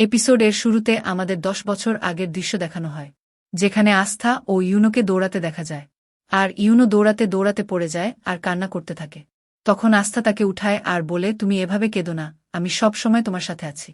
এপিসোডের শুরুতে আমাদের 10 বছর আগের দৃশ্য দেখানো হয়, যেখানে আস্থা ও ইউনোকে দৌড়াতে দেখা যায়। আর ইউনো দৌড়াতে দৌড়াতে পড়ে যায় আর কান্না করতে থাকে। তখন আস্থা তাকে উঠায় আর বলে, তুমি এভাবে কেঁদো না, আমি সব সময় তোমার সাথে আছি।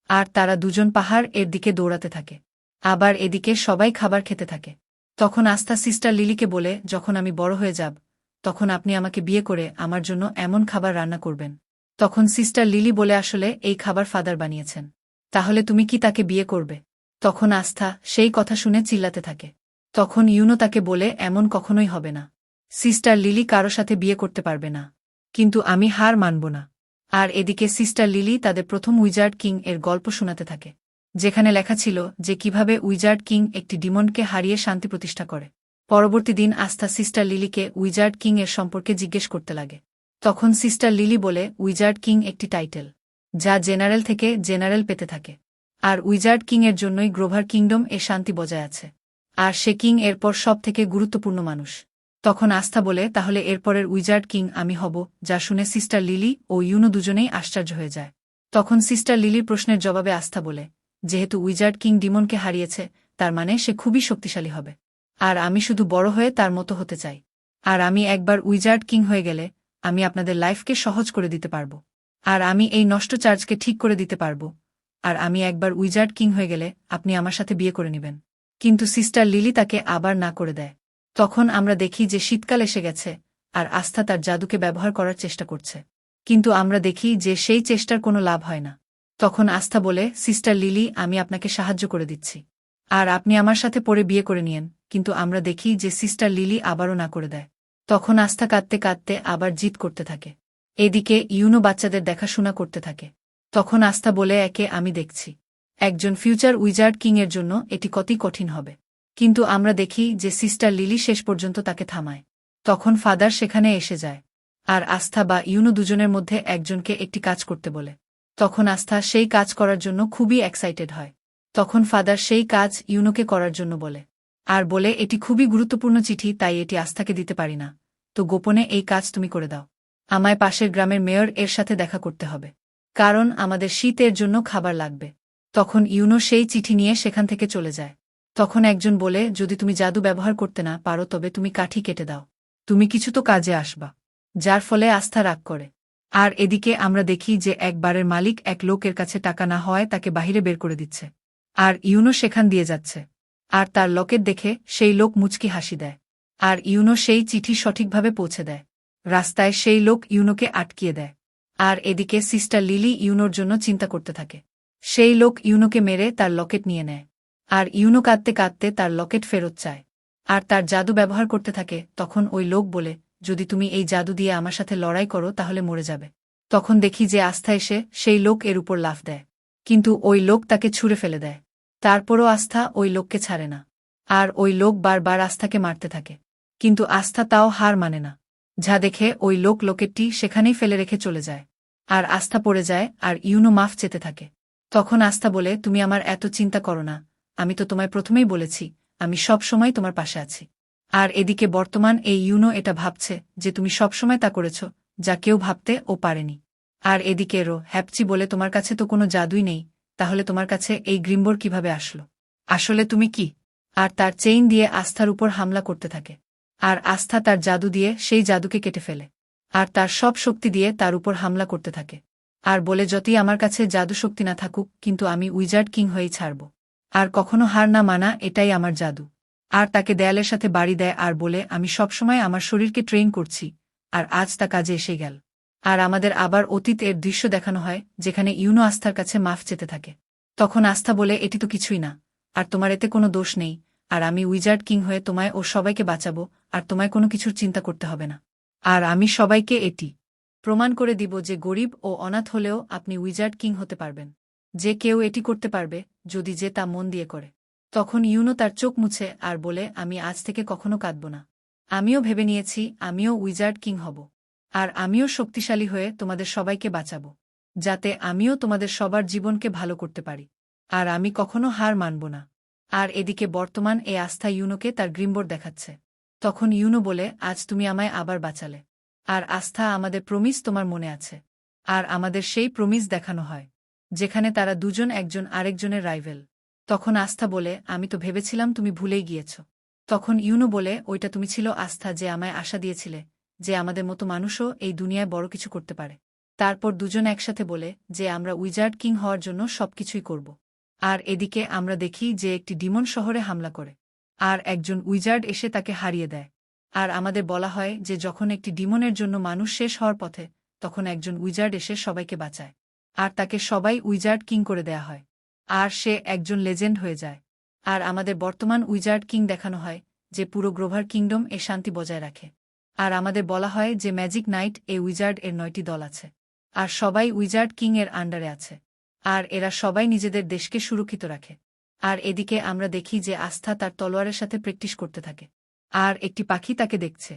আর তারা দুজন পাহাড় এর দিকে দৌড়াতে থাকে। আবার এদিকে সবাই খাবার খেতে থাকে। তখন আস্থা সিস্টার লিলিকে বলে, যখন আমি বড় হয়ে যাব, তখন আপনি আমাকে বিয়ে করে আমার জন্য এমন খাবার রান্না করবেন। তখন সিস্টার লিলি বলে, আসলে এই খাবার ফাদার বানিয়েছেন। তাহলে তুমি কি তাকে বিয়ে করবে? তখন আস্থা সেই কথা শুনে চিল্লাতে থাকে। তখন ইউনো তাকে বলে, এমন কখনোই হবে না। সিস্টার লিলি কারো সাথে বিয়ে করতে পারবে না। কিন্তু আমি হার মানব না। আর এদিকে সিস্টার লিলি তাদের প্রথম উইজার্ড কিং এর গল্প শোনাতে থাকে, যেখানে লেখা ছিল যে কিভাবে উইজার্ড কিং একটি ডিমনকে হারিয়ে শান্তি প্রতিষ্ঠা করে। পরবর্তী দিন আস্থা সিস্টার লিলিকে উইজার্ড কিং এর সম্পর্কে জিজ্ঞেস করতে লাগে। তখন সিস্টার লিলি বলে, উইজার্ড কিং একটি টাইটেল, যা জেনারেল থেকে জেনারেল পেতে থাকে। আর উইজার্ড কিং এর জন্যই গ্রোভার কিংডম এ শান্তি বজায় আছে। আর সে কিং এরপর সব থেকে গুরুত্বপূর্ণ মানুষ। তখন আস্থা বলে, তাহলে এরপরের উইজার্ড কিং আমি হব, যা শুনে সিস্টার লিলি ও ইউনো দুজনেই আশ্চর্য হয়ে যায়। তখন সিস্টার লিলির প্রশ্নের জবাবে আস্থা বলে, যেহেতু উইজার্ড কিং ডিমনকে হারিয়েছে, তার মানে সে খুবই শক্তিশালী হবে। আর আমি শুধু বড় হয়ে তার মতো হতে চাই। আর আমি একবার উইজার্ড কিং হয়ে গেলে, আমি আপনাদের লাইফকে সহজ করে দিতে পারব। আর আমি এই নষ্ট চার্জকে ঠিক করে দিতে পারব। আর আমি একবার উইজার্ড কিং হয়ে গেলে আপনি আমার সাথে বিয়ে করে নেবেন। কিন্তু সিস্টার লিলি তাকে আবার না করে দেয়। তখন আমরা দেখি যে শীতকাল এসে গেছে, আর আস্থা তার জাদুকে ব্যবহার করার চেষ্টা করছে। কিন্তু আমরা দেখি যে সেই চেষ্টার কোনো লাভ হয় না। তখন আস্থা বলে, সিস্টার লিলি, আমি আপনাকে সাহায্য করে দিচ্ছি। আর আপনি আমার সাথে পরে বিয়ে করে নিয়েন। কিন্তু আমরা দেখি যে সিস্টার লিলি আবারও না করে দেয়। তখন আস্থা কাঁদতে কাঁদতে আবার জিদ করতে থাকে। এদিকে ইউনো বাচ্চাদের দেখাশোনা করতে থাকে। তখন আস্থা বলে, একে আমি দেখছি। একজন ফিউচার উইজার্ড কিং এর জন্য এটি কতই কঠিন হবে। কিন্তু আমরা দেখি যে সিস্টার লিলি শেষ পর্যন্ত তাকে থামায়। তখন ফাদার সেখানে এসে যায়। আর আস্থা বা ইউনো দুজনের মধ্যে একজনকে একটি কাজ করতে বলে। তখন আস্থা সেই কাজ করার জন্য খুবই এক্সাইটেড হয়। তখন ফাদার সেই কাজ ইউনোকে করার জন্য বলে। আর বলে, এটি খুবই গুরুত্বপূর্ণ চিঠি, তাই এটি আস্থাকে দিতে পারি না। তো গোপনে এই কাজ তুমি করে দাও। আমায় পাশের গ্রামের মেয়র এর সাথে দেখা করতে হবে। কারণ আমাদের শীতের জন্য খাবার লাগবে। তখন ইউনো সেই চিঠি নিয়ে সেখান থেকে চলে যায়। তখন একজন বলে, যদি তুমি জাদু ব্যবহার করতে না পারো তবে তুমি কাঠি কেটে দাও। তুমি কিছু তো কাজে আসবা। যার ফলে আস্থা রাগ করে। আর এদিকে আমরা দেখি যে একবারের মালিক এক লোকের কাছে টাকা না হওয়ায় তাকে বাহিরে বের করে দিচ্ছে। আর ইউনো সেখান দিয়ে যাচ্ছে। আর তার লকেট দেখে সেই লোক মুচকি হাসি দেয়। আর ইউনো সেই চিঠি সঠিকভাবে পৌঁছে দেয়। রাস্তায় সেই লোক ইউনোকে আটকিয়ে দেয়। আর এদিকে সিস্টার লিলি ইউনোর জন্য চিন্তা করতে থাকে। সেই লোক ইউনোকে মেরে তার লকেট নিয়ে নেয়। আর ইউনো কাঁদতে কাঁদতে তার লকেট ফেরত চায়। আর তার জাদু ব্যবহার করতে থাকে। তখন ওই লোক বলে, যদি তুমি এই জাদু দিয়ে আমার সাথে লড়াই করো তাহলে মরে যাবে। তখন দেখি যে আস্থা এসে সেই লোক এর উপর লাফ দেয়। কিন্তু ওই লোক তাকে ছুঁড়ে ফেলে দেয়। তারপরও আস্থা ওই লোককে ছাড়ে না। আর ওই লোক বারবার আস্থাকে মারতে থাকে। কিন্তু আস্থা তাও হার মানে না। যা দেখে ওই লোক লকেটটি সেখানেই ফেলে রেখে চলে যায়। আর আস্থা পড়ে যায় আর ইউনো মাফ চেতে থাকে। তখন আস্থা বলে, তুমি আমার এত চিন্তা করো না। আমি তো তোমায় প্রথমেই বলেছি, আমি সব সময় তোমার পাশে আছি। আর এদিকে বর্তমান এই ইউনো এটা ভাবছে যে তুমি সবসময় তা করেছ, যা কেউ ভাবতে ও পারেনি। আর এদিকে রো হ্যাপচি বলে, তোমার কাছে তো কোনো জাদুই নেই, তাহলে তোমার কাছে এই গ্রিম্বোর কিভাবে আসলো? আসলে তুমি কি? আর তার চেইন দিয়ে আস্থার উপর হামলা করতে থাকে। আর আস্থা তার জাদু দিয়ে সেই জাদুকে কেটে ফেলে। আর তার সব শক্তি দিয়ে তার উপর হামলা করতে থাকে। আর বলে, যতই আমার কাছে জাদু শক্তি না থাকুক, কিন্তু আমি উইজার্ড কিং হয়েই ছাড়ব। আর কখনো হার না মানা, এটাই আমার জাদু। আর তাকে দেয়ালের সাথে বাড়ি দেয় আর বলে, আমি সবসময় আমার শরীরকে ট্রেন করছি। আর আজ তা কাজে এসে গেল। আর আমাদের আবার অতীত এর দৃশ্য দেখানো হয়, যেখানে ইউনো আস্থার কাছে মাফ চেতে থাকে। তখন আস্থা বলে, এটি তো কিছুই না। আর তোমার এতে কোনো দোষ নেই। আর আমি উইজার্ড কিং হয়ে তোমায় ও সবাইকে বাঁচাবো। আর তোমায় কোনো কিছুর চিন্তা করতে হবে না। আর আমি সবাইকে এটি প্রমাণ করে দিব যে গরিব ও অনাথ হলেও আপনি উইজার্ড কিং হতে পারবেন। যে কেউ এটি করতে পারবে, যদি যে তা মন দিয়ে করে। তখন ইউনো তার চোখ মুছে আর বলে, আমি আজ থেকে কখনো কাঁদব না। আমিও ভেবে নিয়েছি, আমিও উইজার্ড কিং হব। আর আমিও শক্তিশালী হয়ে তোমাদের সবাইকে বাঁচাবো। যাতে আমিও তোমাদের সবার জীবনকে ভালো করতে পারি। আর আমি কখনো হার মানব না। আর এদিকে বর্তমান এই আস্থা ইউনোকে তার গ্রিম্বোর্ড দেখাচ্ছে। তখন ইউনো বলে, আজ তুমি আমায় আবার বাঁচালে। আর আস্থা, আমাদের প্রমিস তোমার মনে আছে। আর আমাদের সেই প্রমিস দেখানো হয়। যেখানে তারা দুজন একজন আরেকজনের রাইভেল। তখন আস্থা বলে, আমি তো ভেবেছিলাম তুমি ভুলেই গিয়েছ। তখন ইউনো বলে, ওইটা তুমি ছিল আস্থা, যে আমায় আশা দিয়েছিলে যে আমাদের মতো মানুষও এই দুনিয়ায় বড় কিছু করতে পারে। তারপর দুজন একসাথে বলে যে আমরা উইজার্ড কিং হওয়ার জন্য সবকিছুই করব। আর এদিকে আমরা দেখি যে একটি ডিমন শহরে হামলা করে, আর একজন উইজার্ড এসে তাকে হারিয়ে দেয়। আর আমাদের বলা হয় যে যখন একটি ডিমনের জন্য মানুষ শেষ হওয়ার পথে, তখন একজন উইজার্ড এসে সবাইকে বাঁচায়। আর তাকে সবাই উইজার্ড কিং করে দেয়া হয়। আর সে একজন লেজেন্ড হয়ে যায়। আর আমাদের বর্তমান উইজার্ড কিং দেখানো হয়, যে পুরো গ্রোভার কিংডম এ শান্তি বজায় রাখে। আর আমাদের বলা হয় যে ম্যাজিক নাইট এ উইজার্ড এর 9টি দল আছে। আর সবাই উইজার্ড কিং এর আন্ডারে আছে। আর এরা সবাই নিজেদের দেশকে সুরক্ষিত রাখে। আর এদিকে আমরা দেখি যে আস্থা তার তলোয়ারের সাথে প্র্যাকটিস করতে থাকে। আর একটি পাখি তাকে দেখছে।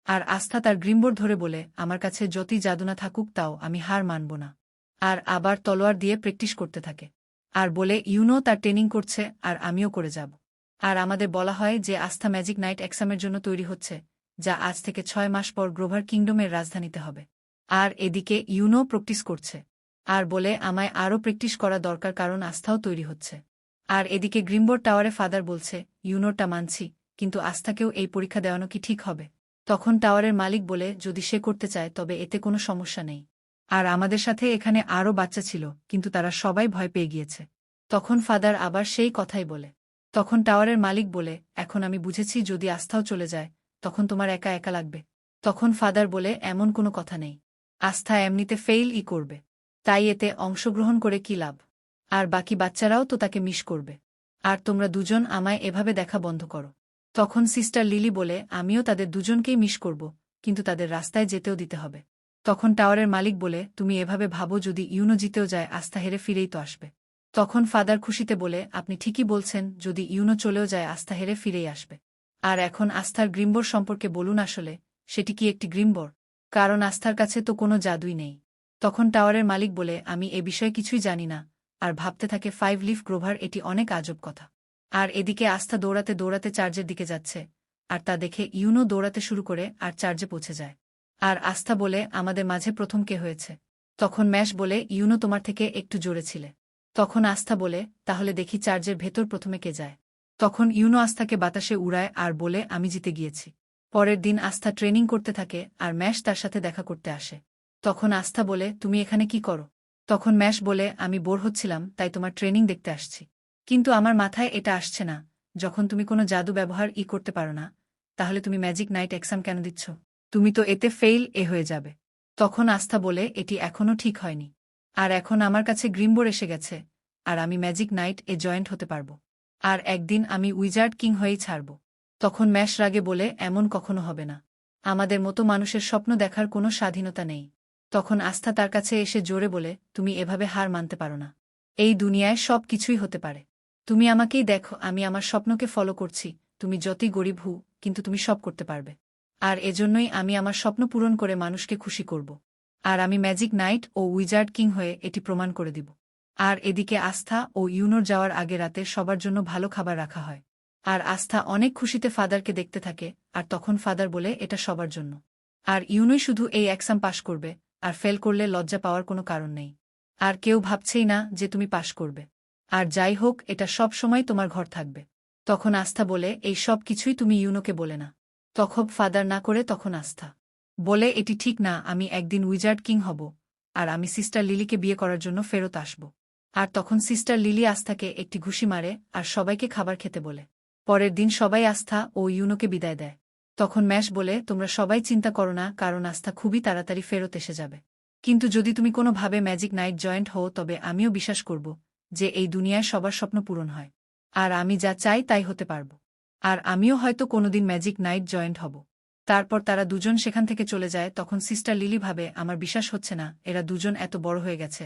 আর আস্থা তার গ্রিমবোর্ড ধরে বলে, আমার কাছে যতই জাদু না থাকুক তাও আমি হার মানব না। আর আবার তলোয়ার দিয়ে প্র্যাকটিস করতে থাকে। আর বলে ইউনো তার ট্রেনিং করছে, আর আমিও করে যাব। আর আমাদের বলা হয় যে আস্থা ম্যাজিক নাইট এক্সামের জন্য তৈরি হচ্ছে, যা আজ থেকে 6 মাস পর গ্রোভার কিংডমের রাজধানীতে হবে। আর এদিকে ইউনো প্র্যাকটিস করছে। আর বলে, আমায় আরও প্র্যাকটিস করা দরকার, কারণ আস্থাও তৈরি হচ্ছে। আর এদিকে গ্রিমবোর্ড টাওয়ারে ফাদার বলছে, ইউনোটা মানছি, কিন্তু আস্থাকেও এই পরীক্ষা দেওয়ানো কি ঠিক হবে? তখন টাওয়ারের মালিক বলে, যদি সে করতে চায় তবে এতে কোনো সমস্যা নেই। আর আমাদের সাথে এখানে আরও বাচ্চা ছিল, কিন্তু তারা সবাই ভয় পেয়ে গিয়েছে। তখন ফাদার আবার সেই কথাই বলে। তখন টাওয়ারের মালিক বলে, এখন আমি বুঝেছি, যদি আস্থাও চলে যায় তখন তোমার একা একা লাগবে। তখন ফাদার বলে, এমন কোনো কথা নেই। আস্থা এমনিতে ফেইল করবে, তাই এতে অংশগ্রহণ করে কি লাভ? আর বাকি বাচ্চারাও তো তাকে মিস করবে। আর তোমরা দুজন আমায় এভাবে দেখা বন্ধ করো। তখন সিস্টার লিলি বলে, আমিও তাদের দুজনকেই মিস করব, কিন্তু তাদের রাস্তায় যেতেও দিতে হবে। তখন টাওয়ারের মালিক বলে, তুমি এভাবে ভাবো, যদি ইউনো জিতেও যায় আস্থা হেরে ফিরেই তো আসবে। তখন ফাদার খুশিতে বলে, আপনি ঠিকই বলছেন, যদি ইউনো চলেও যায় আস্থা হেরে ফিরেই আসবে। আর এখন আস্থার গ্রিমবোর সম্পর্কে বলুন, আসলে সেটি কি একটি গ্রিমবোর? কারণ আস্থার কাছে তো কোনো জাদুই নেই। তখন টাওয়ারের মালিক বলে, আমি এ বিষয়ে কিছুই জানি না। আর ভাবতে থাকে 5 লিফ গ্রোভার, এটি অনেক আজব কথা। আর এদিকে আস্থা দৌড়াতে দৌড়াতে চার্জের দিকে যাচ্ছে। আর তা দেখে ইউনো দৌড়াতে শুরু করে আর চার্জে পৌঁছে যায়। আর আস্থা বলে, আমাদের মাঝে প্রথম কে হয়েছে? তখন ম্যাশ বলে, ইউনো তোমার থেকে একটু জোরে ছিলে। তখন আস্থা বলে, তাহলে দেখি চার্জের ভেতর প্রথমে কে যায়। তখন ইউনো আস্থাকে বাতাসে উড়ায় আর বলে, আমি জিতে গিয়েছি। পরের দিন আস্থা ট্রেনিং করতে থাকে, আর ম্যাশ তার সাথে দেখা করতে আসে। তখন আস্থা বলে, তুমি এখানে কি করো? তখন ম্যাশ বলে, আমি বোর হচ্ছিলাম, তাই তোমার ট্রেনিং দেখতে আসছি। কিন্তু আমার মাথায় এটা আসছে না, যখন তুমি কোনো জাদু ব্যবহার করতে পারো না, তাহলে তুমি ম্যাজিক নাইট এক্সাম কেন দিচ্ছ? তুমি তো এতে ফেইল হয়ে যাবে। তখন আস্থা বলে, এটি এখনও ঠিক হয়নি। আর এখন আমার কাছে গ্রিমবোর এসে গেছে, আর আমি ম্যাজিক নাইট জয়েন্ট হতে পারব। আর একদিন আমি উইজার্ড কিং হয়েই ছাড়ব। তখন ম্যাশ রাগে বলে, এমন কখনো হবে না। আমাদের মতো মানুষের স্বপ্ন দেখার কোনো স্বাধীনতা নেই। তখন আস্থা তার কাছে এসে জোরে বলে, তুমি এভাবে হার মানতে পারো না। এই দুনিয়ায় সব কিছুই হতে পারে। তুমি আমাকেই দেখো, আমি আমার স্বপ্নকে ফলো করছি। তুমি যতই গরিব হও, কিন্তু তুমি সব করতে পারবে। আর এজন্যই আমি আমার স্বপ্ন পূরণ করে মানুষকে খুশি করব। আর আমি ম্যাজিক নাইট ও উইজার্ড কিং হয়ে এটি প্রমাণ করে দিব। আর এদিকে আস্থা ও ইউনোর যাওয়ার আগে রাতে সবার জন্য ভালো খাবার রাখা হয়। আর আস্থা অনেক খুশিতে ফাদারকে দেখতে থাকে, আর তখন ফাদার বলে, এটা সবার জন্য। আর ইউনোই শুধু এই এক্সাম পাশ করবে, আর ফেল করলে লজ্জা পাওয়ার কোনো কারণ নেই। আর কেউ ভাবছেই না যে তুমি পাশ করবে। আর যাই হোক, এটা সব সময় তোমার ঘর থাকবে। তখন আস্থা বলে, এই সব কিছুই তুমি ইউনোকে বলে না। তখন ফাদার না করে তখন আস্থা বলে, এটি ঠিক না, আমি একদিন উইজার্ড কিং হব, আর আমি সিস্টার লিলিকে বিয়ে করার জন্য ফেরত আসব। আর তখন সিস্টার লিলি আস্থাকে একটি ঘুষি মারে আর সবাইকে খাবার খেতে বলে। পরের দিন সবাই আস্থা ও ইউনোকে বিদায় দেয়। তখন ম্যাশ বলে, তোমরা সবাই চিন্তা করো না, কারণ আস্থা খুবই তাড়াতাড়ি ফেরত এসে যাবে। কিন্তু যদি তুমি কোনোভাবে ম্যাজিক নাইট জয়েন্ট হও, তবে আমিও বিশ্বাস করব যে এই দুনিয়ায় সবার স্বপ্ন পূরণ হয়। আর আমি যা চাই তাই হতে পারব। আর আমিও হয়তো কোনোদিন ম্যাজিক নাইট জয়েন্ট হব। তারপর তারা দুজন সেখান থেকে চলে যায়। তখন সিস্টার লিলি ভাবে, আমার বিশ্বাস হচ্ছে না, এরা দুজন এত বড় হয়ে গেছে।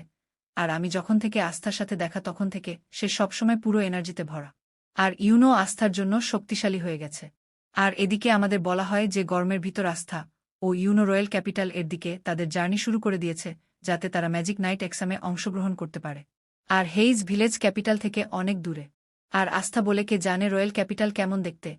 আর আমি যখন থেকে আস্থার সাথে দেখা, তখন থেকে সে সবসময় পুরো এনার্জিতে ভরা। আর ইউনো আস্থার জন্য শক্তিশালী হয়ে গেছে। আর এদিকে আমাদের বলা হয় যে গরমের ভিতর আস্থা ও ইউনো রয়্যাল ক্যাপিটাল এর দিকে তাদের জার্নি শুরু করে দিয়েছে, যাতে তারা ম্যাজিক নাইট এক্সামে অংশগ্রহণ করতে পারে। আর হেইজ ভিলেজ ক্যাপিটাল থেকে অনেক দূরে। আর আস্থা বলে, কে জানে রয়্যাল ক্যাপিটাল কেমন দেখতে,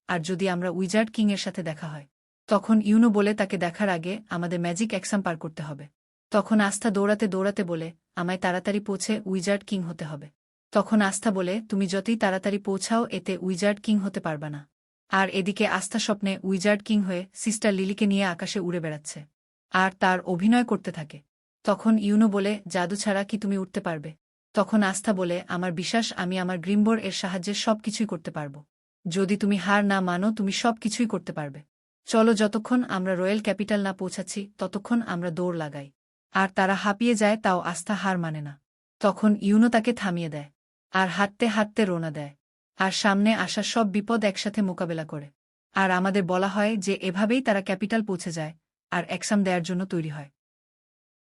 আর যদি আমরা উইজার্ড কিং এর সাথে দেখা হয়। তখন ইউনো বলে, তাকে দেখার আগে আমাদের ম্যাজিক এক্সাম পার করতে হবে। তখন আস্থা দৌড়াতে দৌড়াতে বলে, আমায় তাড়াতাড়ি পৌঁছে উইজার্ড কিং হতে হবে। তখন আস্থা বলে, তুমি যতই তাড়াতাড়ি পৌঁছাও এতে উইজার্ড কিং হতে পারবা না। আর এদিকে আস্থা স্বপ্নে উইজার্ড কিং হয়ে সিস্টার লিলিকে নিয়ে আকাশে উড়ে বেড়াচ্ছে আর তার অভিনয় করতে থাকে। তখন ইউনো বলে, জাদু ছাড়া কি তুমি উঠতে পারবে? তখন আস্থা বলে, আমার বিশ্বাস আমি আমার গ্রিমবোর এর সাহায্যে সবকিছুই করতে পারব। যদি তুমি হার না মানো তুমি সবকিছুই করতে পারবে। চলো, যতক্ষণ আমরা রয়্যাল ক্যাপিটাল না পৌঁছাচ্ছি ততক্ষণ আমরা দৌড় লাগাই। আর তারা হাঁপিয়ে যায়, তাও আস্থা হার মানে না। তখন ইউনো তাকে থামিয়ে দেয় আর হাঁটতে হাঁটতে রওনা দেয় আর সামনে আসা সব বিপদ একসাথে মোকাবেলা করে। আর আমাদের বলা হয় যে এভাবেই তারা ক্যাপিটাল পৌঁছে যায় আর এক্সাম দেওয়ার জন্য তৈরি হয়।